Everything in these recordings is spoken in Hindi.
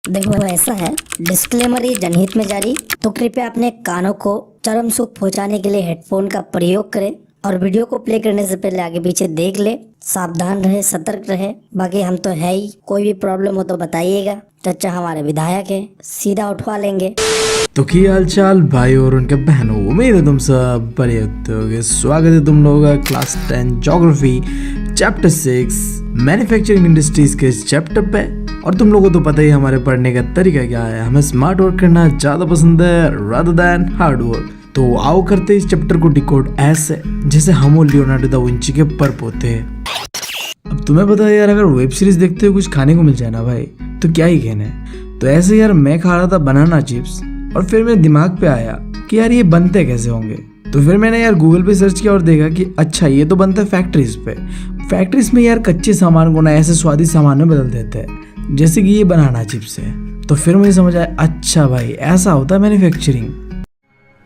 देखो ऐसा है, डिस्क्लेमर ये जनहित में जारी, तो कृपया अपने कानों को चरम सुख पहुंचाने के लिए हेडफोन का प्रयोग करें और वीडियो को प्ले करने से पहले आगे पीछे देख ले। सावधान रहे, सतर्क रहे। बाकी हम तो है ही, कोई भी प्रॉब्लम हो तो बताइएगा, चचा हमारे विधायक है, सीधा उठवा लेंगे। तो क्या हाल चाल भाई और उनके बहनों, उम्मीद है तुम सब बढ़िया होगे। स्वागत है तुम लोगों का class 10 geography chapter 6 manufacturing industries के इस चैप्टर पे। और तुम लोगों को तो पता ही हमारे पढ़ने का तरीका क्या है, हमें स्मार्ट वर्क करना ज्यादा पसंद है रादर देन हार्ड वर्क। तो आओ करते इस चैप्टर को डिकोड ऐसे जैसे हम और लियोनार्डो दा विंची के पर पोते हैं। अब तुम्हें पता है यार, अगर वेब सीरीज देखते हुए कुछ खाने को मिल जाए ना भाई, तो क्या ही कहना है। तो ऐसे यार मैं खा रहा था बनाना चिप्स और फिर मेरे दिमाग पे आया कि यार ये बनते कैसे होंगे। तो फिर मैंने यार गूगल पे सर्च किया और देखा कि अच्छा ये तो बनता है फैक्ट्रीज पे। फैक्ट्रीज में यार कच्चे सामान को ना ऐसे स्वादिष्ट सामान में बदल देते हैं, जैसे कि ये बनाना चिप्स है। तो फिर मुझे समझ आया, अच्छा भाई ऐसा होता है मैन्युफैक्चरिंग।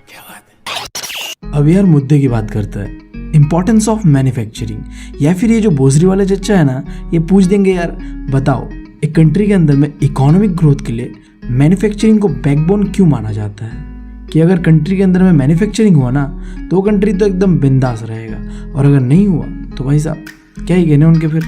क्या बात है। अब यार मुद्दे की बात करते हैं, इंपॉर्टेंस ऑफ मैन्युफैक्चरिंग। या फिर ये जो भोसरी वाले चच्चा है ना, ये पूछ देंगे यार बताओ एक कंट्री के अंदर में इकोनॉमिक ग्रोथ के लिए मैन्युफैक्चरिंग को बैकबोन क्यों माना जाता है, कि अगर कंट्री के अंदर में मैन्युफैक्चरिंग हुआ ना तो कंट्री तो एकदम बिंदास रहेगा, और अगर नहीं हुआ तो भाई साहब क्या ही कहने उनके। फिर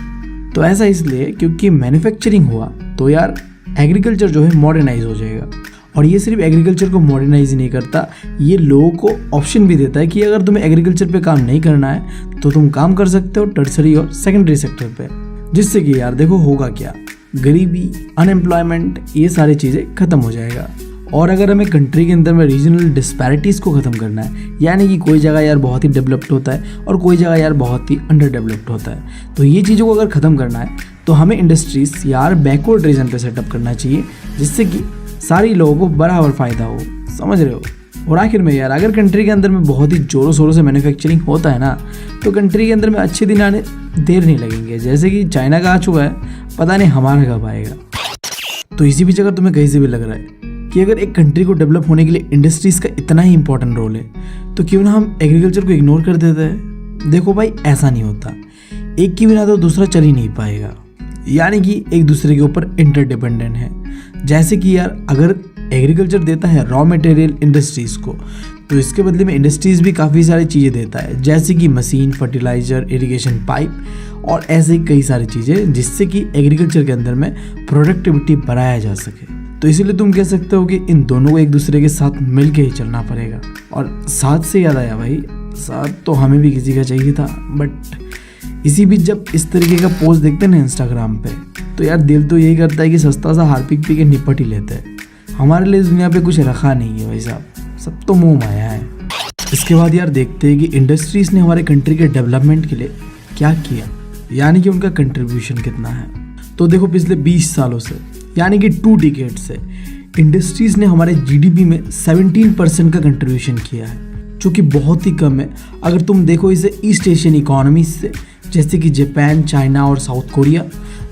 तो ऐसा इसलिए क्योंकि मैन्युफैक्चरिंग हुआ तो यार एग्रीकल्चर जो है मॉडर्नाइज हो जाएगा। और ये सिर्फ एग्रीकल्चर को मॉडर्नाइज नहीं करता, ये लोगों को ऑप्शन भी देता है कि अगर तुम्हें एग्रीकल्चर पे काम नहीं करना है तो तुम काम कर सकते हो टर्सरी और सेकेंडरी सेक्टर पे। जिससे कि यार देखो होगा क्या, गरीबी, अनएम्प्लॉयमेंट, ये सारी चीज़ें खत्म हो जाएगा। और अगर हमें कंट्री के अंदर में रीजनल डिस्पैरिटीज़ को ख़त्म करना है, यानी कि कोई जगह यार बहुत ही डेवलप्ड होता है और कोई जगह यार बहुत ही अंडर डेवलप्ड होता है, तो ये चीज़ों को अगर ख़त्म करना है तो हमें इंडस्ट्रीज़ यार बैकवर्ड रीजन पे सेटअप करना चाहिए, जिससे कि सारी लोगों को बराबर फ़ायदा हो। समझ रहे हो। और आखिर में यार अगर कंट्री के अंदर में बहुत ही ज़ोरों शोरों से मैन्युफैक्चरिंग होता है ना, तो कंट्री के अंदर में अच्छे दिन आने देर नहीं लगेंगे। जैसे कि चाइना का आ चुका है, पता नहीं हमारा कब आएगा। तो इसी बीच अगर तुम्हें कहीं से भी लग रहा है कि अगर एक कंट्री को डेवलप होने के लिए इंडस्ट्रीज़ का इतना ही इंपॉर्टेंट रोल है, तो क्यों ना हम एग्रीकल्चर को इग्नोर कर देते हैं। देखो भाई ऐसा नहीं होता, एक के बिना तो दूसरा चल ही नहीं पाएगा, यानी कि एक दूसरे के ऊपर इंटरडिपेंडेंट है। जैसे कि यार अगर एग्रीकल्चर देता है रॉ मटेरियल इंडस्ट्रीज़ को, तो इसके बदले में इंडस्ट्रीज़ भी काफ़ी सारी चीज़ें देता है, जैसे कि मशीन, फर्टिलाइज़र, इरिगेशन पाइप और ऐसे कई सारी चीज़ें, जिससे कि एग्रीकल्चर के अंदर में प्रोडक्टिविटी बढ़ाया जा सके। तो इसीलिए तुम कह सकते हो कि इन दोनों को एक दूसरे के साथ मिल के ही चलना पड़ेगा। और साथ से याद आया भाई, साथ तो हमें भी किसी का चाहिए था, बट इसी बीच जब इस तरीके का पोस्ट देखते हैं ना इंस्टाग्राम पे, तो यार दिल तो यही करता है कि सस्ता सा हार्पिक पी के निपट ही लेते हैं। हमारे लिए इस दुनिया पे कुछ रखा नहीं है भाई साहब, सब तो मोह माया है। इसके बाद यार देखते हैं कि इंडस्ट्रीज़ ने हमारे कंट्री के डेवलपमेंट के लिए क्या किया, यानी कि उनका कंट्रीब्यूशन कितना है। तो देखो पिछले 20 सालों से, यानी कि 2 डिकेड से, इंडस्ट्रीज़ ने हमारे जीडीपी में 17% का कंट्रीब्यूशन किया है, जो कि बहुत ही कम है अगर तुम देखो इसे ईस्ट एशियन इकोनॉमीज से, जैसे कि जापान, चाइना और साउथ कोरिया,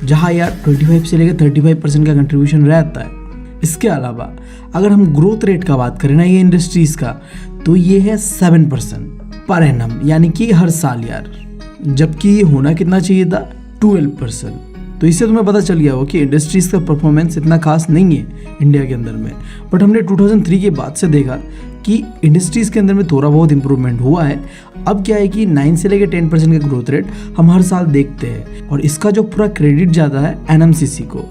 जहाँ यार 25 से लेकर 35% का कंट्रीब्यूशन रहता है। इसके अलावा अगर हम ग्रोथ रेट का बात करें ना ये इंडस्ट्रीज़ का, तो ये है 7% पर एनम, यानी कि हर साल यार, जबकि ये होना कितना चाहिए था 12%। तो इससे तुम्हें पता चल गया हो कि इंडस्ट्रीज़ का परफॉर्मेंस इतना खास नहीं है इंडिया के अंदर में। बट हमने 2003 के बाद से देखा कि इंडस्ट्रीज़ के अंदर में थोड़ा बहुत इंप्रूवमेंट हुआ है। अब क्या है कि 9 से लेकर 10% का ग्रोथ रेट हम हर साल देखते हैं, और इसका जो पूरा क्रेडिट जाता है एनएमसीसी को,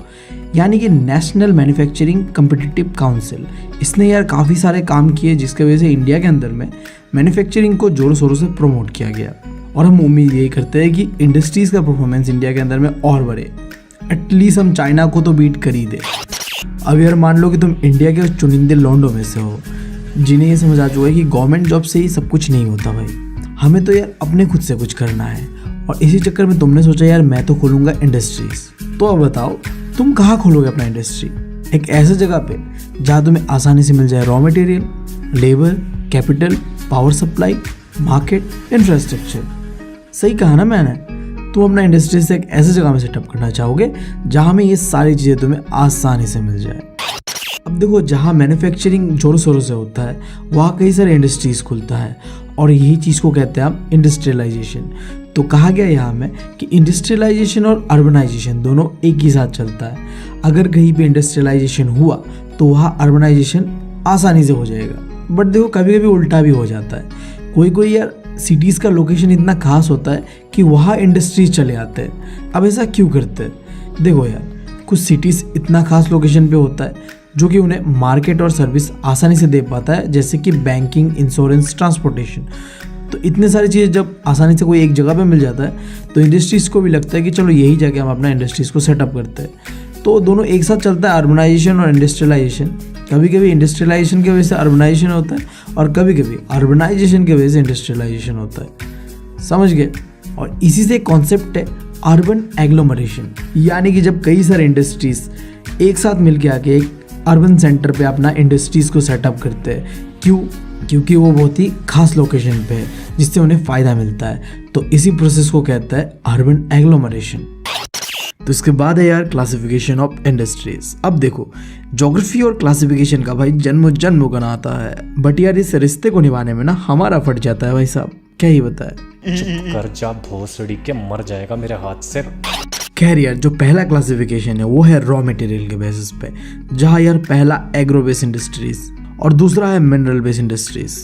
यानी कि नेशनल मैन्युफैक्चरिंग कॉम्पिटिटिव काउंसिल। इसने यार काफ़ी सारे काम किए, जिसकी वजह से इंडिया के अंदर में मैन्युफैक्चरिंग को जोरों शोरों से प्रमोट किया गया। और हम उम्मीद यही करते हैं कि इंडस्ट्रीज़ का परफॉर्मेंस इंडिया के अंदर में और बढ़े, एटलीस्ट हम चाइना को तो बीट कर ही दे। अब यार मान लो कि तुम इंडिया के चुनिंदे लॉन्डो में से हो, जिन्हें ये समझ आ चुका है कि गवर्नमेंट जॉब से ही सब कुछ नहीं होता भाई, हमें तो यार अपने खुद से कुछ करना है। और इसी चक्कर में तुमने सोचा यार मैं तो खोलूँगा इंडस्ट्रीज़। तो अब बताओ तुम कहाँ खोलोगे अपना इंडस्ट्री? एक ऐसे जगह पे जहाँ तुम्हें आसानी से मिल जाए raw material, labour, capital, power supply, market, infrastructure. सही कहा ना मैंने। तुम अपना इंडस्ट्री से एक ऐसे जगह में सेटअप करना चाहोगे जहाँ में ये सारी चीज़ें तुम्हें आसानी से मिल जाए। अब देखो जहाँ मैन्युफैक्चरिंग जोरों शोरों से होता है वहाँ कई सारे इंडस्ट्रीज़ खुलता है, और यही चीज़ को कहते हैं हम इंडस्ट्रियलाइजेशन। तो कहा गया यहाँ में कि इंडस्ट्रियलाइजेशन और अर्बनाइजेशन दोनों एक ही साथ चलता है। अगर कहीं पे इंडस्ट्रियलाइजेशन हुआ तो वहाँ अर्बनाइजेशन आसानी से हो जाएगा। बट देखो कभी कभी उल्टा भी हो जाता है। कोई कोई यार सिटीज़ का लोकेशन इतना खास होता है कि वहाँ इंडस्ट्रीज चले आते हैं। अब ऐसा क्यों करते हैं? देखो यार, कुछ सिटीज़ इतना खास लोकेशन पे होता है जो कि उन्हें मार्केट और सर्विस आसानी से दे पाता है, जैसे कि बैंकिंग, इंश्योरेंस, ट्रांसपोर्टेशन। तो इतने सारी चीज़ें जब आसानी से कोई एक जगह पे मिल जाता है तो इंडस्ट्रीज़ को भी लगता है कि चलो यही जगह हम अपना इंडस्ट्रीज़ को सेटअप करते हैं। तो दोनों एक साथ चलता है, अर्बनाइजेशन और इंडस्ट्रियलाइजेशन। कभी कभी इंडस्ट्रियलाइजेशन की वजह से अर्बनाइजेशन होता है और कभी कभी अर्बनाइजेशन की वजह से इंडस्ट्रियलाइजेशन होता है। समझ गए? और इसी से कॉन्सेप्ट है अर्बन एग्लोमरेशन, यानी कि जब कई सारे इंडस्ट्रीज़ एक साथ मिलके आके एक अर्बन सेंटर पे अपना इंडस्ट्रीज़ को सेटअप करते हैं। क्यों? क्योंकि वो बहुत ही खास लोकेशन पे है जिससे उन्हें फ़ायदा मिलता है। तो इसी प्रोसेस को कहता है अर्बन एग्लोमरेशन। तो इसके बाद है यार क्लासिफिकेशन ऑफ इंडस्ट्रीज। अब देखो, ज्योग्राफी और क्लासिफिकेशन का भाई जन्मों का नाता है, बट यार इस रिश्ते को निभाने में ना हमारा फट जाता है भाई साहब। क्या ही बताए? चुप कर जा भोसड़ी के, मर जाएगा मेरे हाथ से। खैर यार, जो पहला क्लासिफिकेशन है वो है रॉ मटेरियल के बेसिस पे, जहाँ यार पहला एग्रो बेस्ड इंडस्ट्रीज और दूसरा है मिनरल बेस्ड इंडस्ट्रीज।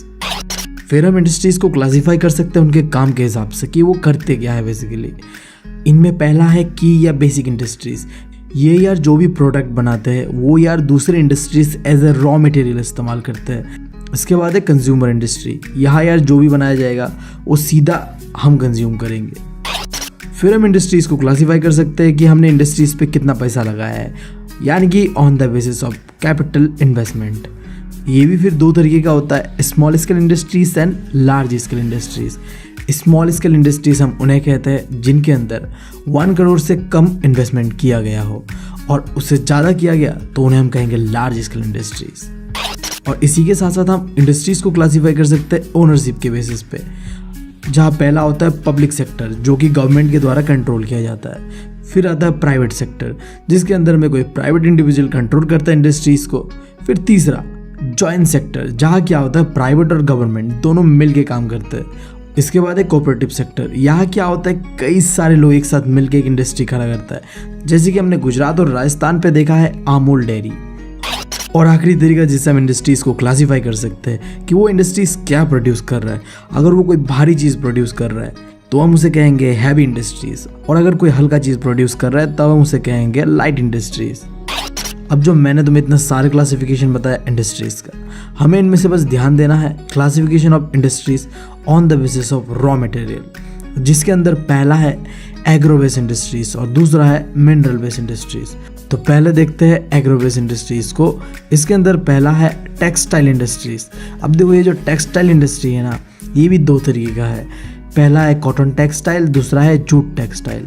फिर हम इंडस्ट्रीज को क्लासिफाई कर सकते हैं उनके काम के हिसाब से कि वो करते क्या है बेसिकली। इनमें पहला है की या बेसिक इंडस्ट्रीज। ये यार जो भी प्रोडक्ट बनाते हैं वो यार दूसरे industries as a raw material इस्तेमाल करते हैं। इसके बाद है कंज्यूमर इंडस्ट्री। यहाँ यार जो भी बनाया जाएगा वो सीधा हम कंज्यूम करेंगे। फिर हम इंडस्ट्रीज़ को क्लासीफाई कर सकते हैं कि हमने इंडस्ट्रीज़ पे कितना पैसा लगाया है, यानी कि on the basis of capital investment. ये भी फिर दो तरीके का होता है, small scale industries and large scale industries. Small scale industries हम उन्हें कहते हैं जिनके अंदर 1 करोड़ से कम इन्वेस्टमेंट किया गया हो, और उससे ज़्यादा किया गया तो उन्हें हम कहेंगे लार्ज स्केल इंडस्ट्रीज। और इसी के साथ साथ हम इंडस्ट्रीज़ को क्लासीफाई कर सकते हैं ओनरशिप के बेसिस पे, जहाँ पहला होता है पब्लिक सेक्टर जो कि गवर्नमेंट के द्वारा कंट्रोल किया जाता है। फिर आता है प्राइवेट सेक्टर जिसके अंदर में कोई प्राइवेट इंडिविजुअल कंट्रोल करता है इंडस्ट्रीज़ को। फिर तीसरा जॉइंट सेक्टर, जहाँ क्या होता है प्राइवेट और गवर्नमेंट दोनों मिल के काम करते हैं। इसके बाद है कोऑपरेटिव सेक्टर। यहाँ क्या होता है कई सारे लोग एक साथ मिलकर एक इंडस्ट्री खड़ा करता है, जैसे कि हमने गुजरात और राजस्थान पे देखा है अमूल डेयरी। और आखिरी तरीका जिससे हम इंडस्ट्रीज़ को क्लासीफाई कर सकते हैं कि वो इंडस्ट्रीज़ क्या प्रोड्यूस कर रहा है। अगर वो कोई भारी चीज़ प्रोड्यूस कर रहा है तो हम उसे कहेंगे हैवी इंडस्ट्रीज़, और अगर कोई हल्का चीज़ प्रोड्यूस कर रहा है तब हम उसे कहेंगे लाइट इंडस्ट्रीज़। अब जो मैंने तुम्हें इतना सारे क्लासिफिकेशन बताया इंडस्ट्रीज़ का, हमें इनमें से बस ध्यान देना है classification of industries on the basis of raw material, जिसके अंदर पहला है एग्रो बेस्ड इंडस्ट्रीज़ और दूसरा है मिनरल बेस्ड इंडस्ट्रीज़। तो पहले देखते हैं एग्रो बेस्ड इंडस्ट्रीज़ को। इसके अंदर पहला है टेक्सटाइल इंडस्ट्रीज़। अब देखो ये जो टेक्सटाइल इंडस्ट्री है ना, ये भी दो तरीके का है। पहला है कॉटन टेक्सटाइल, दूसरा है जूट टेक्सटाइल।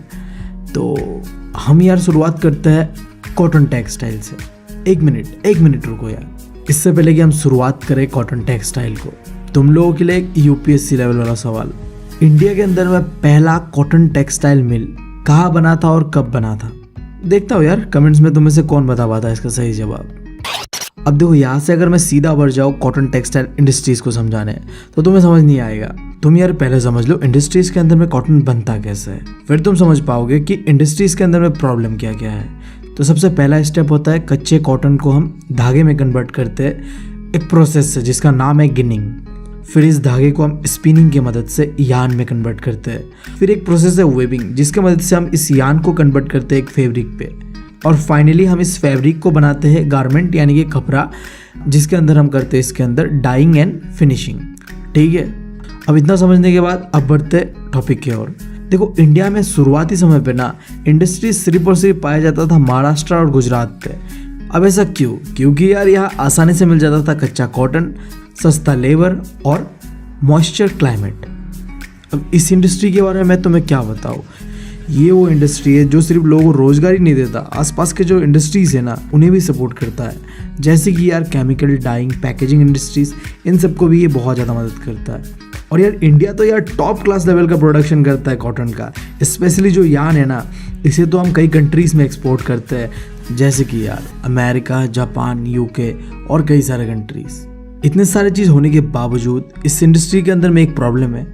तो हम यार शुरुआत करते हैं कॉटन टेक्सटाइल से। एक मिनट रुको यार। इससे पहले कि हम शुरुआत करें कॉटन टेक्सटाइल को, तुम लोगों के लिए एक यूपीएससी लेवल वाला सवाल। इंडिया के अंदर में पहला कॉटन टेक्सटाइल मिल कहाँ बना था और कब बना था? देखता हूँ यार कमेंट्स में तुम में से कौन बता पाता है इसका सही जवाब। अब देखो यहाँ से अगर मैं सीधा बढ़ जाऊँ कॉटन टेक्सटाइल इंडस्ट्रीज को समझाने तो तुम्हें समझ नहीं आएगा। तुम यार पहले समझ लो इंडस्ट्रीज के अंदर में कॉटन बनता कैसे है, फिर तुम समझ पाओगे कि इंडस्ट्रीज के अंदर में प्रॉब्लम क्या क्या है। तो सबसे पहला स्टेप होता है कच्चे कॉटन को हम धागे में कन्वर्ट करते हैं एक प्रोसेस से जिसका नाम है गिनिंग। फिर इस धागे को हम स्पिनिंग की मदद से यान में कन्वर्ट करते हैं। फिर एक प्रोसेस है वेविंग, जिसके मदद से हम इस यान को कन्वर्ट करते हैं एक फैब्रिक पे। और फाइनली हम इस फैब्रिक को बनाते हैं गारमेंट यानी कि कपड़ा, जिसके अंदर हम करते हैं इसके अंदर डाइंग एंड फिनिशिंग। ठीक है, अब इतना समझने के बाद अब बढ़ते टॉपिक की ओर। देखो इंडिया में शुरुआती समय पे ना इंडस्ट्री सिर्फ और सिर्फ पाया जाता था महाराष्ट्र और गुजरात पे। अब ऐसा क्यों? क्योंकि यार यहाँ आसानी से मिल जाता था कच्चा कॉटन, सस्ता लेबर और मॉइस्चर क्लाइमेट। अब इस इंडस्ट्री के बारे में मैं तुम्हें क्या बताऊँ। ये वो इंडस्ट्री है जो सिर्फ लोगों को रोजगार ही नहीं देता, आसपास के जो इंडस्ट्रीज है ना उन्हें भी सपोर्ट करता है, जैसे कि यार केमिकल, डाइंग, पैकेजिंग इंडस्ट्रीज, इन सबको भी ये बहुत ज़्यादा मदद करता है। और यार इंडिया तो यार टॉप क्लास लेवल का प्रोडक्शन करता है कॉटन का। स्पेशली जो यान है ना, इसे तो हम कई कंट्रीज़ में एक्सपोर्ट करते हैं, जैसे कि यार अमेरिका, जापान, यूके और कई सारे कंट्रीज़। इतने सारे चीज़ होने के बावजूद इस इंडस्ट्री के अंदर में एक प्रॉब्लम है।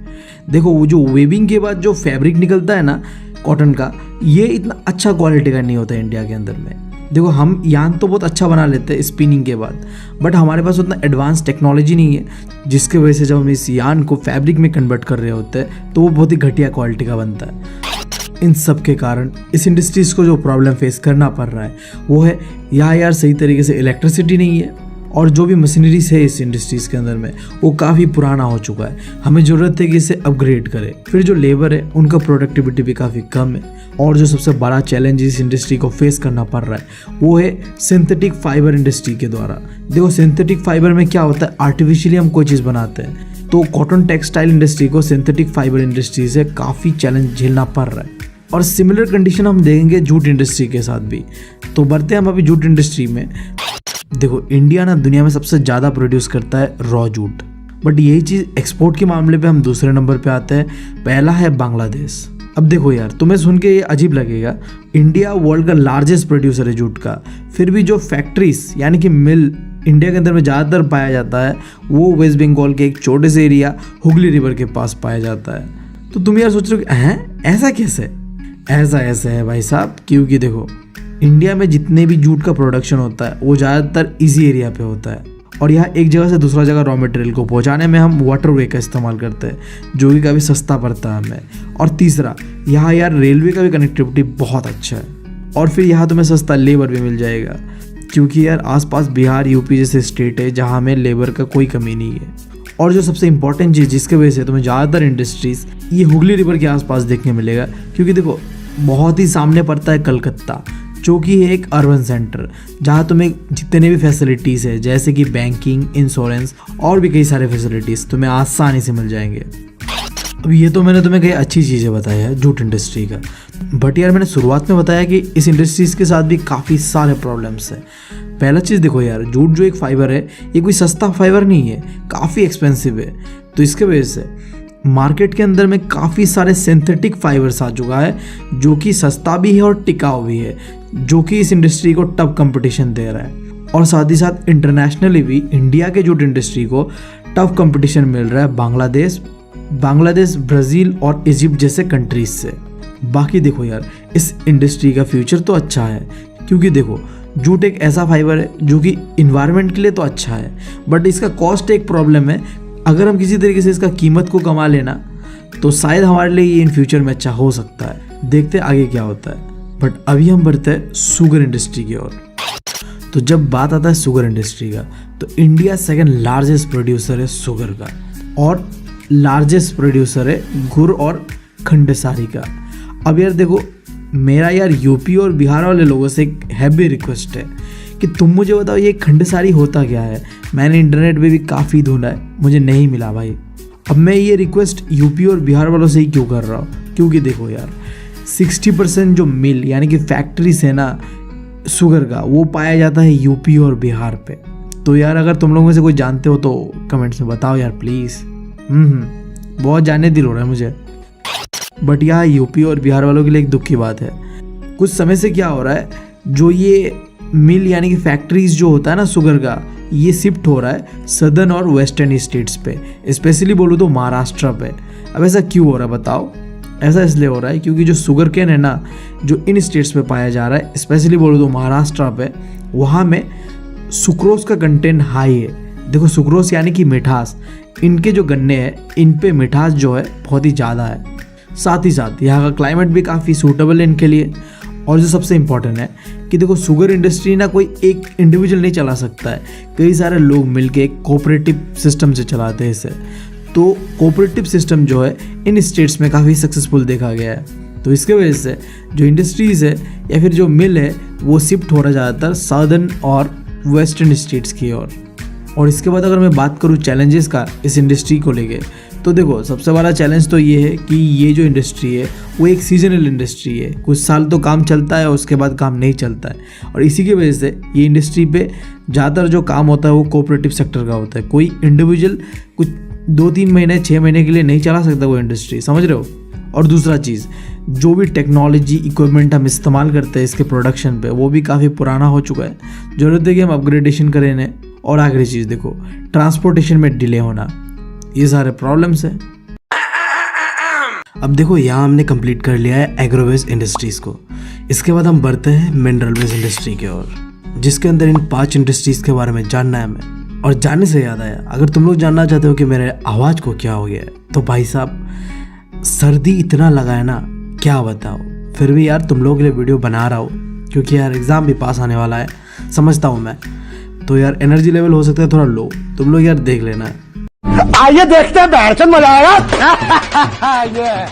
देखो वो जो वेविंग के बाद जो फैब्रिक निकलता है ना कॉटन का, ये इतना अच्छा क्वालिटी का नहीं होता है इंडिया के अंदर में। देखो हम यान तो बहुत अच्छा बना लेते हैं स्पिनिंग के बाद, बट हमारे पास उतना एडवांस टेक्नोलॉजी नहीं है, जिसके वजह से जब हम इस यान को फैब्रिक में कन्वर्ट कर रहे होते हैं तो वो बहुत ही घटिया क्वालिटी का बनता है। इन सब के कारण इस इंडस्ट्रीज़ को जो प्रॉब्लम फेस करना पड़ रहा है वो है यहाँ यार सही तरीके से इलेक्ट्रिसिटी नहीं है, और जो भी मशीनरीज है इस इंडस्ट्रीज़ के अंदर में वो काफ़ी पुराना हो चुका है। हमें ज़रूरत है कि इसे अपग्रेड करें। फिर जो लेबर है उनका प्रोडक्टिविटी भी काफ़ी कम है, और जो सबसे बड़ा चैलेंज इस इंडस्ट्री को फेस करना पड़ रहा है वो है सिंथेटिक फाइबर इंडस्ट्री के द्वारा। देखो सिंथेटिक फाइबर में क्या होता है, आर्टिफिशियली हम कोई चीज़ बनाते हैं, तो कॉटन टेक्सटाइल इंडस्ट्री को सिंथेटिक फाइबर इंडस्ट्री से काफ़ी चैलेंज झेलना पड़ रहा है। और सिमिलर कंडीशन हम देखेंगे जूट इंडस्ट्री के साथ भी। तो बढ़ते हैं हम अभी जूट इंडस्ट्री में। देखो इंडिया ना दुनिया में सबसे ज़्यादा प्रोड्यूस करता है रॉ जूट, बट यही चीज़ एक्सपोर्ट के मामले पे हम दूसरे नंबर पे आते हैं, पहला है बांग्लादेश। अब देखो यार तुम्हें सुन के ये अजीब लगेगा, इंडिया वर्ल्ड का लार्जेस्ट प्रोड्यूसर है जूट का, फिर भी जो फैक्ट्रीज यानी कि मिल इंडिया के अंदर में ज़्यादातर पाया जाता है वो वेस्ट बंगाल के एक छोटे से एरिया हुगली रिवर के पास पाया जाता है। तो तुम यार सोच रहे हो हैं ऐसा कैसे? ऐसा ऐसे है भाई साहब, क्योंकि देखो इंडिया में जितने भी जूट का प्रोडक्शन होता है वो ज़्यादातर इजी एरिया पे होता है, और यहाँ एक जगह से दूसरा जगह रॉ मटेरियल को पहुँचाने में हम वाटरवे का इस्तेमाल करते हैं, जो कि काफ़ी सस्ता पड़ता है हमें। और तीसरा यहाँ यार रेलवे का भी कनेक्टिविटी बहुत अच्छा है, और फिर यहाँ तुम्हें सस्ता लेबर भी मिल जाएगा, क्योंकि यार आसपास बिहार यूपी जैसे स्टेट है जहाँ हमें लेबर का कोई कमी नहीं है। और जो सबसे इंपॉर्टेंट चीज़ जिसके वजह से तुम्हें ज़्यादातर इंडस्ट्रीज़ ये हुगली रिवर के आसपास देखने मिलेगा, क्योंकि देखो बहुत ही सामने पड़ता है कलकत्ता, जो कि है एक अर्बन सेंटर जहाँ तुम्हें जितने भी फैसिलिटीज़ है जैसे कि बैंकिंग, इंश्योरेंस और भी कई सारे फैसिलिटीज़ तुम्हें आसानी से मिल जाएंगे। अब ये तो मैंने तुम्हें कई अच्छी चीज़ें बताई है जूट इंडस्ट्री का, बट यार मैंने शुरुआत में बताया कि इस इंडस्ट्रीज़ के साथ भी काफ़ी सारे प्रॉब्लम्स हैं। पहला चीज़ देखो यार, जूट जो एक फाइबर है ये कोई सस्ता फाइबर नहीं है, काफ़ी एक्सपेंसिव है। तो इसके वजह से मार्केट के अंदर में काफ़ी सारे सिंथेटिक फाइबर्स आ चुका है जो कि सस्ता भी है और टिकाऊ भी है, जो कि इस इंडस्ट्री को टफ कंपटीशन दे रहा है। और साथ ही साथ इंटरनेशनली भी इंडिया के जूट इंडस्ट्री को टफ कंपटीशन मिल रहा है बांग्लादेश, ब्राज़ील और इजिप्ट जैसे कंट्रीज से। बाकी देखो यार इस इंडस्ट्री का फ्यूचर तो अच्छा है, क्योंकि देखो जूट एक ऐसा फाइबर है जो कि इन्वायरमेंट के लिए तो अच्छा है, बट इसका कॉस्ट एक प्रॉब्लम है। अगर हम किसी तरीके से इसका कीमत को कमा लेना तो शायद हमारे लिए ये इन फ्यूचर में अच्छा हो सकता है। देखते हैं आगे क्या होता है। बट अभी हम बढ़ते हैं शुगर इंडस्ट्री की ओर। तो जब बात आता है शुगर इंडस्ट्री का, तो इंडिया सेकंड लार्जेस्ट प्रोड्यूसर है शुगर का, और लार्जेस्ट प्रोड्यूसर है गुड़ और खंडसारी का। अब यार देखो मेरा यार यूपी और बिहार वाले लोगों से एक हैवी रिक्वेस्ट है कि तुम मुझे बताओ ये खंडसारी होता क्या है। मैंने इंटरनेट पे भी काफ़ी ढूंढा है, मुझे नहीं मिला भाई। अब मैं ये रिक्वेस्ट यूपी और बिहार वालों से ही क्यों कर रहा हूँ, क्योंकि देखो यार 60% जो मिल यानी कि फैक्ट्रीज है ना शुगर का, वो पाया जाता है यूपी और बिहार पे। तो यार अगर तुम लोगों में से कोई जानते हो तो कमेंट्स में बताओ यार प्लीज़। बहुत जानने दिल हो रहा है मुझे। बट यहाँ यूपी और बिहार वालों के लिए एक दुख की बात है, कुछ समय से क्या हो रहा है, जो ये मिल यानी कि फैक्ट्रीज जो होता है ना शुगर का, ये शिफ्ट हो रहा है सदर्न और वेस्टर्न स्टेट्स पे, स्पेशली बोलूँ तो महाराष्ट्र पे। अब ऐसा क्यों हो रहा है बताओ? ऐसा इसलिए हो रहा है क्योंकि जो शुगर केन है ना जो इन स्टेट्स पे पाया जा रहा है, स्पेशली बोलूँ तो महाराष्ट्र पे, वहाँ में सुक्रोज का कंटेंट हाई है। देखो सुक्रोज यानी कि मिठास, इनके जो गन्ने हैं इन पे मिठास जो है बहुत ही ज़्यादा है। साथ ही साथ यहाँ का क्लाइमेट भी काफ़ी सूटेबल है इनके लिए। और जो सबसे इम्पॉर्टेंट है कि देखो शुगर इंडस्ट्री ना कोई एक इंडिविजुअल नहीं चला सकता है, कई सारे लोग मिलके एक कोऑपरेटिव सिस्टम से चलाते हैं इसे। तो कोऑपरेटिव सिस्टम जो है इन स्टेट्स में काफ़ी सक्सेसफुल देखा गया है। तो इसके वजह से जो इंडस्ट्रीज़ है या फिर जो मिल है वो शिफ्ट हो रहा ज़्यादातर सदर्न और वेस्टर्न स्टेट्स की ओर। और इसके बाद अगर मैं बात करूँ चैलेंजेस का इस इंडस्ट्री को लेके, तो देखो सबसे बड़ा चैलेंज तो ये है कि ये जो इंडस्ट्री है वो एक सीजनल इंडस्ट्री है, कुछ साल तो काम चलता है और उसके बाद काम नहीं चलता है। और इसी की वजह से ये इंडस्ट्री पे ज़्यादातर जो काम होता है वो कोऑपरेटिव सेक्टर का होता है। कोई इंडिविजुअल कुछ 2-3 महीने 6 महीने के लिए नहीं चला सकता वो इंडस्ट्री, समझ रहे हो। और दूसरा चीज़, जो भी टेक्नोलॉजी इक्विपमेंट हम इस्तेमाल करते हैं इसके प्रोडक्शन पे, वो भी काफ़ी पुराना हो चुका है, ज़रूरत है कि हम अपग्रेडेशन करें इन्हें। और आखिरी चीज़ देखो, ट्रांसपोर्टेशन में डिले होना, ये सारे प्रॉब्लम्स हैं। अब देखो यहाँ हमने कंप्लीट कर लिया है एग्रो बेस्ड इंडस्ट्रीज़ को। इसके बाद हम बढ़ते हैं मिनरल बेस्ड इंडस्ट्री की ओर, जिसके अंदर इन 5 इंडस्ट्रीज़ के बारे में जानना है हमें। और जानने से याद आया, अगर तुम लोग जानना चाहते हो कि मेरे आवाज़ को क्या हो गया है, तो भाई साहब सर्दी इतना लगा है ना, क्या बताओ। फिर भी यार तुम लोगों के लिए वीडियो बना रहा हूँ, क्योंकि यार एग्ज़ाम भी पास आने वाला है, समझता हूँ मैं। तो यार एनर्जी लेवल हो सकता है थोड़ा लो, तुम लोग यार देख लेना। आइए देखते हैं, बैठ मजा आएगा।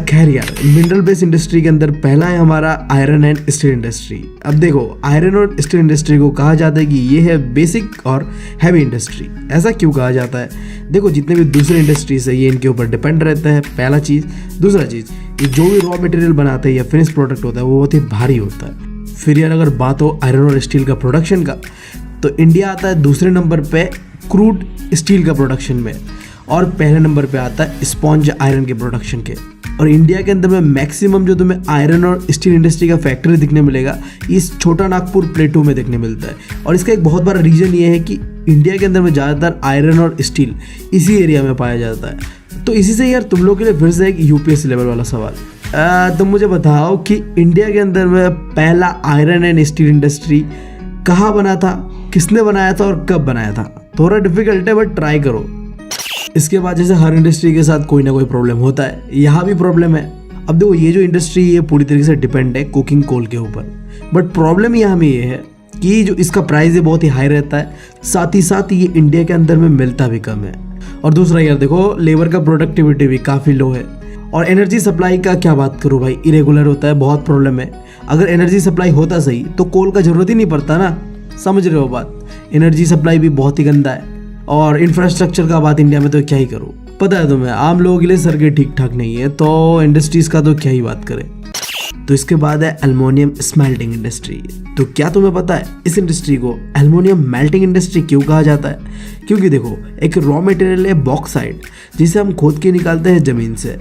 खैर यार, मिनरल बेस्ड इंडस्ट्री के अंदर पहला है हमारा आयरन एंड स्टील इंडस्ट्री। अब देखो आयरन और स्टील इंडस्ट्री को कहा जाता है कि ये है बेसिक और हैवी इंडस्ट्री। ऐसा क्यों कहा जाता है? देखो जितने भी दूसरे इंडस्ट्रीज है ये इनके ऊपर डिपेंड रहता है, पहला चीज़। दूसरा चीज़, ये जो भी रॉ मटेरियल बनाते हैं या फिनिश प्रोडक्ट होता है वो बहुत ही भारी होता है। फिर यार अगर बात हो आयरन और स्टील का प्रोडक्शन का, तो इंडिया आता है दूसरे नंबर पे क्रूड स्टील का प्रोडक्शन में, और पहले नंबर पे आता है स्पॉन्ज आयरन के प्रोडक्शन के। और इंडिया के अंदर में मैक्सिमम जो तुम्हें आयरन और स्टील इंडस्ट्री का फैक्ट्री दिखने मिलेगा इस छोटा नागपुर प्लेटू में देखने मिलता है। और इसका एक बहुत बड़ा रीज़न ये है कि इंडिया के अंदर में ज़्यादातर आयरन और स्टील इसी एरिया में पाया जाता है। तो इसी से यार तुम लोग के लिए फिर से एक यूपीएससी लेवल वाला सवाल, तुम मुझे बताओ कि इंडिया के अंदर में पहला आयरन एंड स्टील इंडस्ट्री कहाँ बना था, किसने बनाया था और कब बनाया था? थोड़ा डिफिकल्ट है बट ट्राई करो। इसके बाद जैसे हर इंडस्ट्री के साथ कोई ना कोई प्रॉब्लम होता है, यहाँ भी प्रॉब्लम है। अब देखो ये जो इंडस्ट्री है पूरी तरीके से डिपेंड है कुकिंग कोल के ऊपर, बट प्रॉब्लम यहाँ में ये है कि जो इसका प्राइस है बहुत ही हाई रहता है, साथ ही साथ ये इंडिया के अंदर में मिलता भी कम है। और दूसरा यार देखो लेबर का प्रोडक्टिविटी भी काफ़ी लो है। और एनर्जी सप्लाई का क्या बात करूँ भाई, इरेगुलर होता है, बहुत प्रॉब्लम है। अगर एनर्जी सप्लाई होता सही तो कोल का ज़रूरत ही नहीं पड़ता ना, समझ रहे हो बात। एनर्जी सप्लाई भी बहुत ही गंदा है। और इंफ्रास्ट्रक्चर का बात इंडिया में तो क्या ही करूँ, पता है तुम्हें आम लोगों के लिए सड़कें ठीक ठाक नहीं है, तो इंडस्ट्रीज़ का तो क्या ही बात करें। तो इसके बाद है एल्युमिनियम स्मेल्टिंग इंडस्ट्री। तो क्या तुम्हें पता है इस इंडस्ट्री को एल्युमिनियम मेल्टिंग इंडस्ट्री क्यों कहा जाता है? क्योंकि देखो एक रॉ मटेरियल है बॉक्साइट, जिसे हम खोद के निकालते हैं ज़मीन से,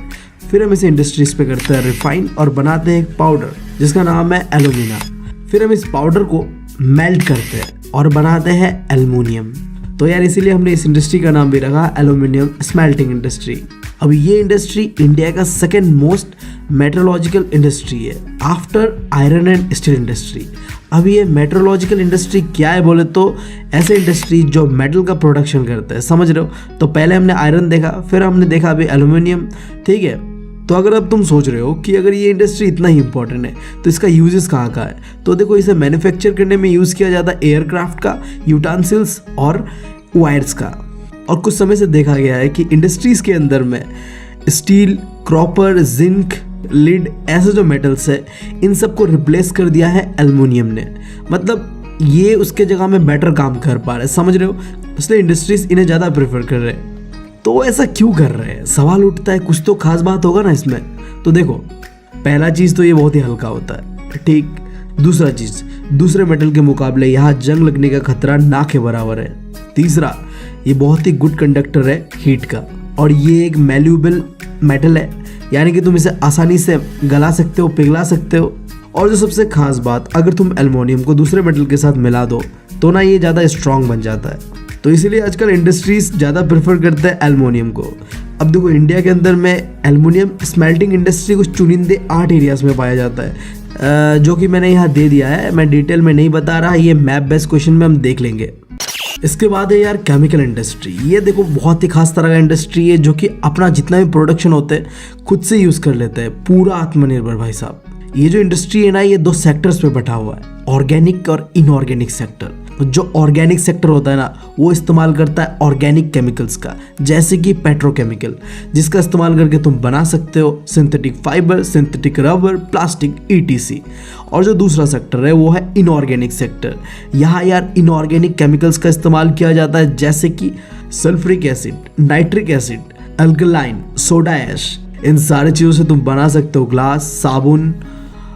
फिर हम इसे इंडस्ट्रीज पे करते हैं रिफाइन और बनाते हैं एक पाउडर जिसका नाम है एल्यूमिना। फिर हम इस पाउडर को मेल्ट करते हैं और बनाते हैं एल्युमिनियम। तो यार इसीलिए हमने इस इंडस्ट्री का नाम भी रखा एल्युमिनियम स्मेल्टिंग इंडस्ट्री। अब ये इंडस्ट्री इंडिया का सेकेंड मोस्ट मेट्रोलॉजिकल इंडस्ट्री है after iron and steel industry. अब ये मेट्रोलॉजिकल इंडस्ट्री क्या है बोले तो ऐसे इंडस्ट्री जो मेटल का प्रोडक्शन करते हैं, समझ रहे हो। तो पहले हमने आयरन देखा, फिर हमने देखा अभी एल्युमिनियम, ठीक है। तो अगर अब तुम सोच रहे हो कि अगर ये इंडस्ट्री इतना ही इंपॉर्टेंट है तो इसका यूजेस कहाँ का है, तो देखो इसे मैन्युफैक्चर करने में यूज़ किया जाता है एयरक्राफ्ट का, यूटेंसिल्स और वायर्स का। और कुछ समय से देखा गया है कि इंडस्ट्रीज़ के अंदर में स्टील, कॉपर, जिंक, लीड ऐसे जो मेटल्स है इन सब को रिप्लेस कर दिया है एल्युमिनियम ने। मतलब ये उसके जगह में बेटर काम कर पा रहे हैं, समझ रहे हो। इसलिए इंडस्ट्रीज इन्हें ज़्यादा प्रेफर कर रहे हैं। तो ऐसा क्यों कर रहे हैं, सवाल उठता है, कुछ तो खास बात होगा ना इसमें। तो देखो पहला चीज़ तो ये बहुत ही हल्का होता है, ठीक। दूसरा चीज़, दूसरे मेटल के मुकाबले यहाँ जंग लगने का खतरा ना के बराबर है। तीसरा, ये बहुत ही गुड कंडक्टर है हीट का, और ये एक मैल्यूएबल मेटल है, यानी कि तुम इसे आसानी से गला सकते हो, पिघला सकते हो। और जो सबसे खास बात, अगर तुम एल्युमिनियम को दूसरे मेटल के साथ मिला दो तो ना ये ज़्यादा स्ट्रांग बन जाता है। तो इसीलिए आजकल इंडस्ट्रीज ज़्यादा प्रेफर करते हैं एल्युमिनियम को। अब देखो इंडिया के अंदर में एल्युमिनियम स्मेल्टिंग इंडस्ट्री कुछ चुनिंदे 8 एरियाज में पाया जाता है, जो कि मैंने यहाँ दे दिया है। मैं डिटेल में नहीं बता रहा, ये मैप बेस्ड क्वेश्चन में हम देख लेंगे। इसके बाद है यार केमिकल इंडस्ट्री। ये देखो बहुत ही खास तरह का इंडस्ट्री है जो कि अपना जितना भी प्रोडक्शन होते हैं खुद से यूज़ कर लेते हैं, पूरा आत्मनिर्भर भाई साहब। ये जो इंडस्ट्री है ना ये 2 सेक्टर्स पे बटा हुआ है, ऑर्गेनिक और इनऑर्गेनिक सेक्टर। जो ऑर्गेनिक सेक्टर होता है ना वो इस्तेमाल करता है ऑर्गेनिक केमिकल्स का, जैसे कि पेट्रोकेमिकल, जिसका इस्तेमाल करके तुम बना सकते हो synthetic fibre, synthetic rubber, plastic, ETC। और जो दूसरा सेक्टर है वो है इनऑर्गेनिक सेक्टर। यहाँ यार इनऑर्गेनिक केमिकल्स का इस्तेमाल किया जाता है, जैसे कि sulphuric acid, nitric acid, alkaline, soda ash. इन सारी चीज़ों से तुम बना सकते हो ग्लास, साबुन,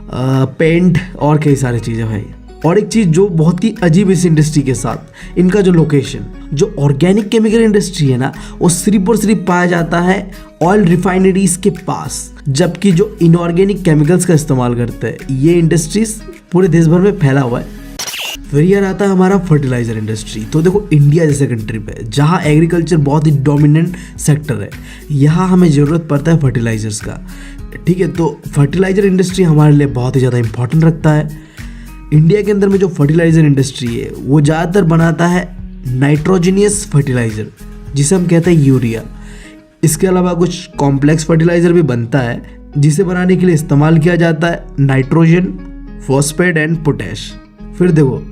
पेंट और कई सारी चीज़ें भाई। और एक चीज़ जो बहुत ही अजीब इस इंडस्ट्री के साथ, इनका जो लोकेशन, जो ऑर्गेनिक केमिकल इंडस्ट्री है ना वो सिर्फ और सिर्फ पाया जाता है ऑयल रिफाइनरीज के पास, जबकि जो इनऑर्गेनिक केमिकल्स का इस्तेमाल करते हैं ये इंडस्ट्रीज पूरे देश भर में फैला हुआ है। फिर यार आता है हमारा फर्टिलाइजर इंडस्ट्री। तो देखो इंडिया जैसे कंट्री पे जहाँ एग्रीकल्चर बहुत ही डोमिनेंट सेक्टर है, यहाँ हमें ज़रूरत पड़ता है फर्टिलाइजर्स का। ठीक है, तो फर्टिलाइजर इंडस्ट्री हमारे लिए बहुत ही ज़्यादा इंपॉर्टेंट रखता है। इंडिया के अंदर में जो फर्टिलाइजर इंडस्ट्री है वो ज़्यादातर बनाता है नाइट्रोजनियस फर्टिलाइजर, जिसे हम कहते हैं यूरिया। इसके अलावा कुछ कॉम्प्लेक्स फर्टिलाइजर भी बनता है, जिसे बनाने के लिए इस्तेमाल किया जाता है नाइट्रोजन, फॉस्फेट एंड पोटैश। फिर देखो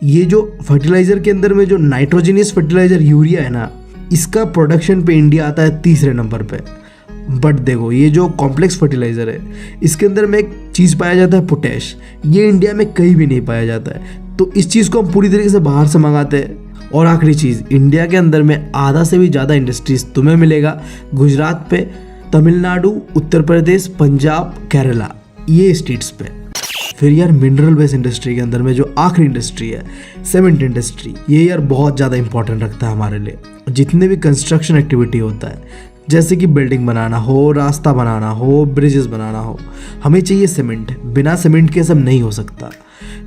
ये जो फर्टिलाइजर के अंदर में जो नाइट्रोजनियस फर्टिलाइजर यूरिया है ना, इसका प्रोडक्शन पे इंडिया आता है तीसरे नंबर पे। बट देखो ये जो कॉम्प्लेक्स फर्टिलाइजर है, इसके अंदर में एक चीज़ पाया जाता है पोटैश, ये इंडिया में कहीं भी नहीं पाया जाता है। तो इस चीज़ को हम पूरी तरीके से बाहर से मंगाते हैं। और आखिरी चीज़, इंडिया के अंदर में आधा से भी ज़्यादा इंडस्ट्रीज तुम्हें मिलेगा गुजरात पे, तमिलनाडु, उत्तर प्रदेश, पंजाब, केरला, ये स्टेट्स पे। फिर यार मिनरल बेस इंडस्ट्री के अंदर में जो आखिरी इंडस्ट्री है सीमेंट इंडस्ट्री, ये यार बहुत ज़्यादा इंपॉर्टेंट रखता है हमारे लिए। जितने भी कंस्ट्रक्शन एक्टिविटी होता है, जैसे कि बिल्डिंग बनाना हो, रास्ता बनाना हो, ब्रिजेस बनाना हो, हमें चाहिए सीमेंट। बिना सीमेंट के सब नहीं हो सकता।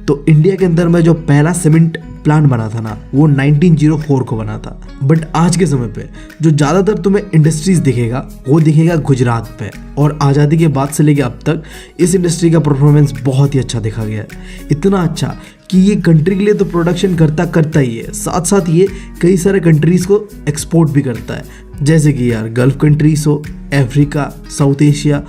तो इंडिया के अंदर में जो पहला सीमेंट प्लांट बना था ना, वो 1904 को बना था। बट आज के समय पे जो ज़्यादातर तुम्हें इंडस्ट्रीज दिखेगा वो दिखेगा गुजरात पे। और आज़ादी के बाद से लेके अब तक इस इंडस्ट्री का परफॉर्मेंस बहुत ही अच्छा देखा गया है। इतना अच्छा कि ये कंट्री के लिए तो प्रोडक्शन करता ही है, साथ साथ ये कई सारे कंट्रीज़ को एक्सपोर्ट भी करता है, जैसे कि यार गल्फ कंट्रीज हो, अफ्रीका, साउथ एशिया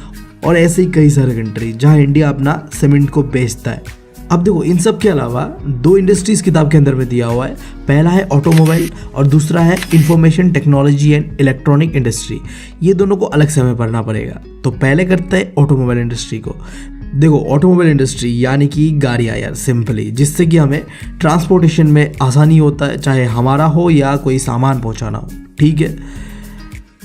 और ऐसे ही कई सारे कंट्री जहाँ इंडिया अपना सीमेंट को बेचता है। अब देखो इन सब के अलावा दो इंडस्ट्रीज किताब के अंदर में दिया हुआ है। पहला है ऑटोमोबाइल और दूसरा है information technology and electronic industry. ये दोनों को अलग से हमें पढ़ना पड़ेगा। तो पहले करते हैं ऑटोमोबाइल इंडस्ट्री को। देखो ऑटोमोबाइल इंडस्ट्री यानी कि गाड़ियाँ यार, सिंपली, जिससे कि हमें ट्रांसपोर्टेशन में आसानी होता है, चाहे हमारा हो या कोई सामान पहुँचाना हो। ठीक है,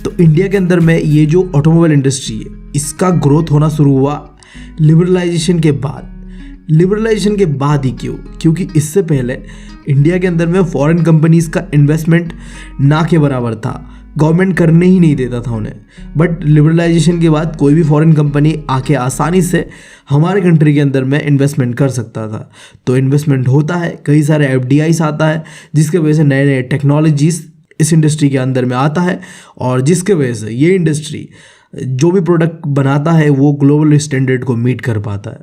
तो इंडिया के अंदर में ये जो ऑटोमोबाइल इंडस्ट्री है, इसका ग्रोथ होना शुरू हुआ लिबरलाइजेशन के बाद। लिबरलाइजेशन के बाद ही क्यों? क्योंकि इससे पहले इंडिया के अंदर में फॉरेन कंपनीज का इन्वेस्टमेंट ना के बराबर था, गवर्नमेंट करने ही नहीं देता था उन्हें। बट लिबरलाइजेशन के बाद कोई भी फॉरेन कंपनी आके आसानी से हमारे कंट्री के अंदर में इन्वेस्टमेंट कर सकता था। तो इन्वेस्टमेंट होता है, कई सारे FDIs आता है, जिसके वजह से नए नए टेक्नोलॉजीज इस इंडस्ट्री के अंदर में आता है, और जिसके वजह से ये इंडस्ट्री जो भी प्रोडक्ट बनाता है वो ग्लोबल स्टैंडर्ड को मीट कर पाता है।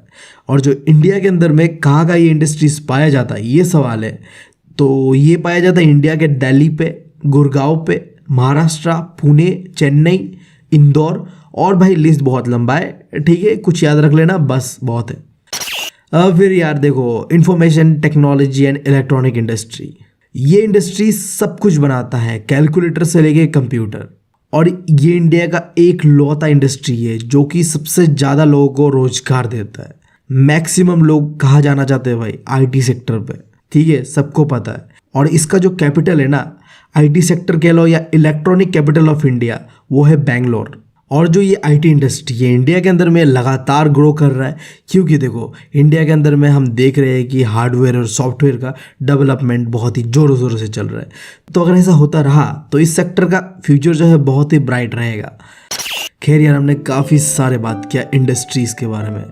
और जो इंडिया के अंदर में कहाँ का ये इंडस्ट्रीज पाया जाता है, ये सवाल है। तो ये पाया जाता है इंडिया के दिल्ली पे, गुड़गांव पे, महाराष्ट्र, पुणे, चेन्नई, इंदौर, और भाई लिस्ट बहुत लंबा है। ठीक है, कुछ याद रख लेना, बस बहुत है। अब फिर यार देखो information technology and electronic industry, ये इंडस्ट्री सब कुछ बनाता है, कैलकुलेटर से लेके कंप्यूटर। और ये इंडिया का एक लौता इंडस्ट्री है जो कि सबसे ज़्यादा लोगों को रोजगार देता है। मैक्सिमम लोग कहाँ जाना चाहते हैं भाई? IT सेक्टर पे। ठीक है, सबको पता है। और इसका जो कैपिटल है ना, IT सेक्टर कह लो या इलेक्ट्रॉनिक कैपिटल ऑफ इंडिया, वो है बेंगलोर। और जो ये IT इंडस्ट्री है इंडिया के अंदर में लगातार ग्रो कर रहा है, क्योंकि देखो इंडिया के अंदर में हम देख रहे हैं कि हार्डवेयर और सॉफ्टवेयर का डेवलपमेंट बहुत ही ज़ोरों शोरों से चल रहा है। तो अगर ऐसा होता रहा तो इस सेक्टर का फ्यूचर जो है बहुत ही ब्राइट रहेगा। खैर यार, हमने काफ़ी सारे बात किया इंडस्ट्रीज़ के बारे में।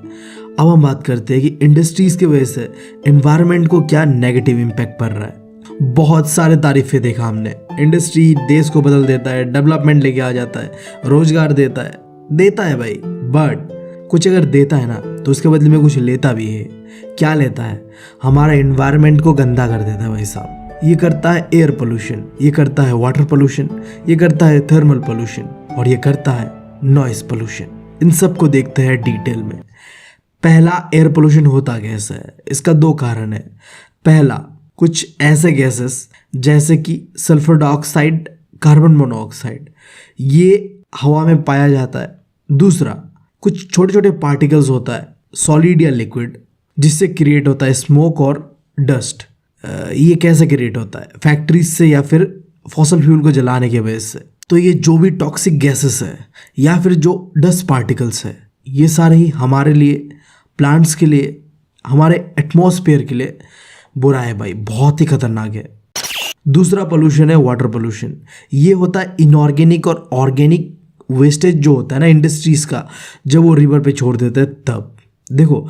अब हम बात करते हैं कि इंडस्ट्रीज़ की वजह से एनवायरनमेंट को क्या नेगेटिव इम्पैक्ट पड़ रहा है। बहुत सारे तारीफें देखा हमने। इंडस्ट्री देश को बदल देता है, डेवलपमेंट लेके आ जाता है, रोजगार देता है भाई। बट कुछ अगर देता है ना तो उसके बदले में कुछ लेता भी है। क्या लेता है? हमारा एनवायरनमेंट को गंदा कर देता है भाई साहब। ये करता है एयर पोल्यूशन, ये करता है वाटर पोल्यूशन, ये करता है थर्मल पोल्यूशन, और ये करता है नॉइस पोल्यूशन। इन सब को देखते हैं डिटेल में। पहला, एयर पोल्यूशन होता कैसे है? इसका दो कारण है। पहला, कुछ ऐसे गैसेस जैसे कि सल्फर डाइऑक्साइड, कार्बन मोनोऑक्साइड, ये हवा में पाया जाता है। दूसरा, कुछ छोटे छोटे पार्टिकल्स होता है, सॉलिड या लिक्विड, जिससे क्रिएट होता है स्मोक और डस्ट। ये कैसे क्रिएट होता है? फैक्ट्रीज से या फिर फॉसल फ्यूल को जलाने की वजह से। तो ये जो भी टॉक्सिक गैसेस है या फिर जो डस्ट पार्टिकल्स है, ये सारे ही हमारे लिए, प्लांट्स के लिए, हमारे एटमॉस्फेयर के लिए बुरा है भाई, बहुत ही खतरनाक है। दूसरा पोल्यूशन है वाटर पोल्यूशन। ये होता है इनऑर्गेनिक और ऑर्गेनिक वेस्टेज जो होता है ना इंडस्ट्रीज का, जब वो रिवर पे छोड़ देते हैं तब। देखो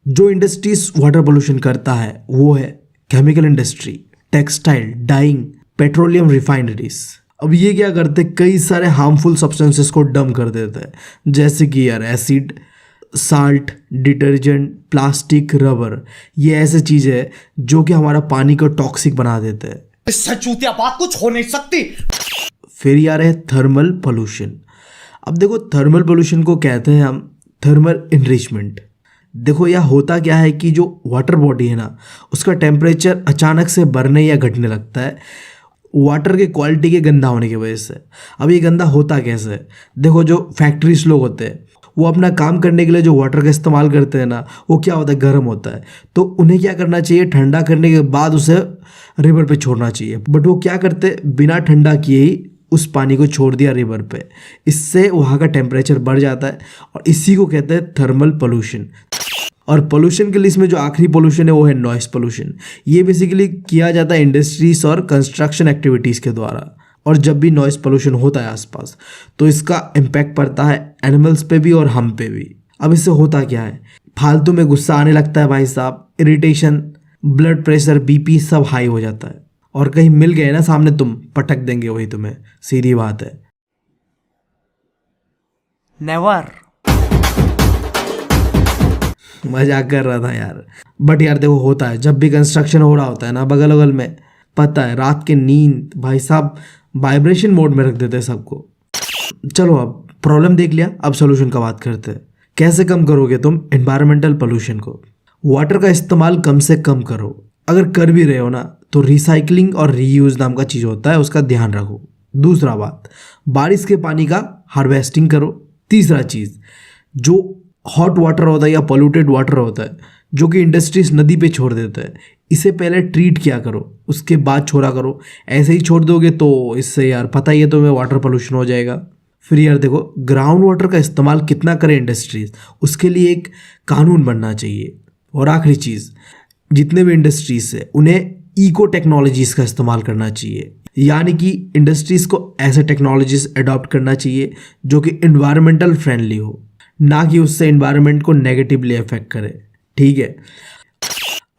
जो इंडस्ट्रीज वाटर पोल्यूशन करता है वो है chemical industry, textile, dyeing, petroleum refineries. अब ये क्या करते, कई सारे हार्मफुल सब्सटेंसेस को डंप कर देते हैं, जैसे कि यार acid, salt, detergent, plastic, rubber. ये ऐसे चीज़ है जो कि हमारा पानी को टॉक्सिक बना देते हैं। इससे चूतिया बात कुछ हो नहीं सकती। फिर यार है थर्मल पोल्यूशन। अब देखो थर्मल पोल्यूशन को कहते हैं हम थर्मल इनरिचमेंट। देखो यह होता क्या है कि जो वाटर बॉडी है ना, उसका टेम्परेचर अचानक से बढ़ने या घटने लगता है वाटर के क्वालिटी के गंदा होने की वजह से। अब ये गंदा होता कैसे है, देखो जो फैक्ट्रीज लोग होते हैं वो अपना काम करने के लिए जो वाटर का इस्तेमाल करते हैं ना, वो क्या होता है, गर्म होता है। तो उन्हें क्या करना चाहिए, ठंडा करने के बाद उसे रिवर पे छोड़ना चाहिए। बट वो क्या करते, बिना ठंडा किए ही उस पानी को छोड़ दिया रिवर पे। इससे वहाँ का टेम्परेचर बढ़ जाता है और इसी को कहते हैं थर्मल पोल्यूशन। और पोल्यूशन के लिस्ट में जो आखिरी पोल्यूशन है वो है नॉइस पोल्यूशन। ये बेसिकली किया जाता है इंडस्ट्रीज और कंस्ट्रक्शन एक्टिविटीज़ के द्वारा। और जब भी नॉइस पोल्यूशन होता है आसपास तो इसका इम्पैक्ट पड़ता है एनिमल्स पे भी और हम पे भी। अब इससे होता क्या है, फालतू में गुस्सा आने लगता है भाई साहब, इरिटेशन, ब्लड प्रेशर, बीपी सब हाई हो जाता है। और कहीं मिल गए ना सामने, तुम पटक देंगे वही तुम्हें, सीधी बात है। नेवर। मजाक कर रहा था यार, बट यार देखो होता है जब भी कंस्ट्रक्शन हो रहा होता है ना बगल बगल में, पता है रात के नींद भाई साहब वाइब्रेशन मोड में रख देते हैं सबको। चलो अब प्रॉब्लम देख लिया, अब सॉल्यूशन का बात करते हैं। कैसे कम करोगे तुम एनवायरमेंटल पोल्यूशन को? वाटर का इस्तेमाल कम से कम करो। अगर कर भी रहे हो ना तो रिसाइकलिंग और रीयूज नाम का चीज़ होता है, उसका ध्यान रखो। दूसरा बात, बारिश के पानी का हार्वेस्टिंग करो। तीसरा चीज़, जो हॉट वाटर होता है या पोल्यूटेड वाटर होता है जो कि इंडस्ट्रीज नदी पे छोड़ देते हैं, इसे पहले ट्रीट किया करो, उसके बाद छोड़ा करो। ऐसे ही छोड़ दोगे तो इससे यार पता ही है तुम्हें वाटर पोल्यूशन हो जाएगा। फिर यार देखो ग्राउंड वाटर का इस्तेमाल कितना करें इंडस्ट्रीज, उसके लिए एक कानून बनना चाहिए। और आखिरी चीज़, जितने भी इंडस्ट्रीज है उन्हें इको टेक्नोलॉजीज़ का इस्तेमाल करना चाहिए, यानी कि इंडस्ट्रीज़ को ऐसे टेक्नोलॉजीज अडॉप्ट करना चाहिए जो कि इन्वायरमेंटल फ्रेंडली हो, ना कि उससे इन्वायरमेंट को नेगेटिवली अफेक्ट करे। ठीक है,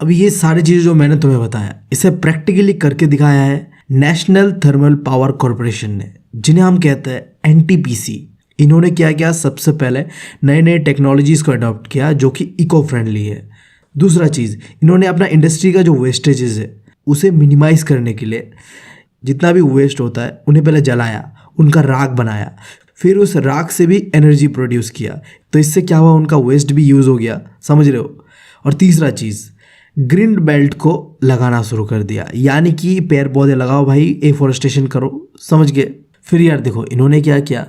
अब ये सारी चीज़ें जो मैंने तुम्हें बताया इसे प्रैक्टिकली करके दिखाया है नेशनल थर्मल पावर कॉरपोरेशन ने, जिन्हें हम कहते हैं NTPC। इन्होंने क्या किया, सबसे पहले नए नए टेक्नोलॉजीज़ को अडॉप्ट किया जो कि इको फ्रेंडली है। दूसरा चीज़, इन्होंने अपना इंडस्ट्री का जो वेस्टेजेस है उसे मिनिमाइज़ करने के लिए जितना भी वेस्ट होता है उन्हें पहले जलाया, उनका राख बनाया, फिर उस राख से भी एनर्जी प्रोड्यूस किया। तो इससे क्या हुआ, उनका वेस्ट भी यूज़ हो गया, समझ रहे हो। और तीसरा चीज़, ग्रीन बेल्ट को लगाना शुरू कर दिया, यानी कि पेड़ पौधे लगाओ भाई, एफोरेस्टेशन करो, समझ गए। फिर यार देखो इन्होंने क्या किया,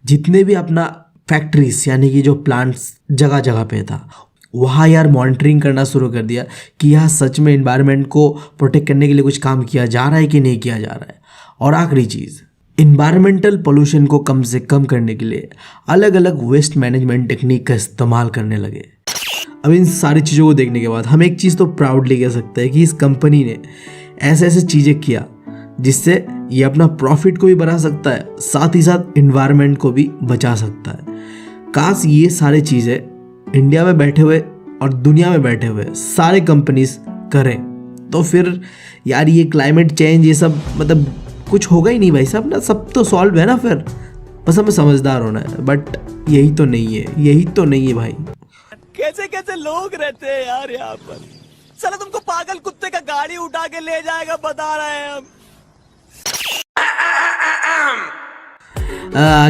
जितने भी अपना फैक्ट्रीज यानी कि जो प्लांट्स जगह जगह पे था वहाँ यार मॉनिटरिंग करना शुरू कर दिया कि यहाँ सच में इन्वायरमेंट को प्रोटेक्ट करने के लिए कुछ काम किया जा रहा है कि नहीं किया जा रहा है। और आखिरी चीज़, इन्वायरमेंटल पोल्यूशन को कम से कम करने के लिए अलग अलग वेस्ट मैनेजमेंट टेक्निक का इस्तेमाल करने लगे। अब इन सारी चीज़ों को देखने के बाद हम एक चीज़ तो प्राउडली कह सकते हैं कि इस कंपनी ने ऐसे ऐसे चीज़ें किया जिससे ये अपना प्रॉफिट को भी बढ़ा सकता है, साथ ही साथ इन्वायरमेंट को भी बचा सकता है। काश ये सारी चीज़ें इंडिया में बैठे हुए और दुनिया में बैठे हुए सारे कंपनीज करें तो फिर यार ये क्लाइमेट चेंज ये सब मतलब कुछ होगा ही नहीं भाई साहब ना, सब तो सॉल्व है ना। फिर बस हमें समझदार होना है, बट यही तो नहीं है, यही तो नहीं है भाई। कैसे कैसे लोग रहते हैं यार यहाँ पर। चलो तुमको पागल कुत्ते का गाड़ी उठा के ले जाएगा, बता रहे हैं हम।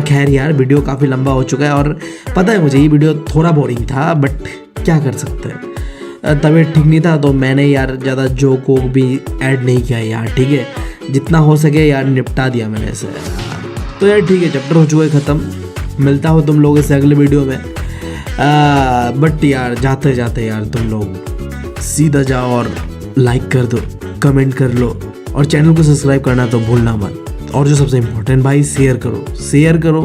खैर यार वीडियो काफ़ी लंबा हो चुका है और पता है मुझे ये वीडियो थोड़ा बोरिंग था, बट क्या कर सकते हैं, तबीयत ठीक नहीं था तो मैंने यार ज़्यादा जोक वोक भी ऐड नहीं किया यार। ठीक है, जितना हो सके यार निपटा दिया मैंने इसे। तो यार ठीक है, चैप्टर हो चुका है ख़त्म। मिलता हो तुम लोगों से अगले वीडियो में। बट यार जाते जाते यार तुम लोग सीधा जाओ और लाइक कर दो, कमेंट कर लो और चैनल को सब्सक्राइब करना तो भूलना मत। और जो सबसे इम्पोर्टेंट भाई, शेयर करो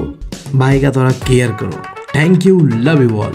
भाई का थोड़ा केयर करो। Thank you, love you all.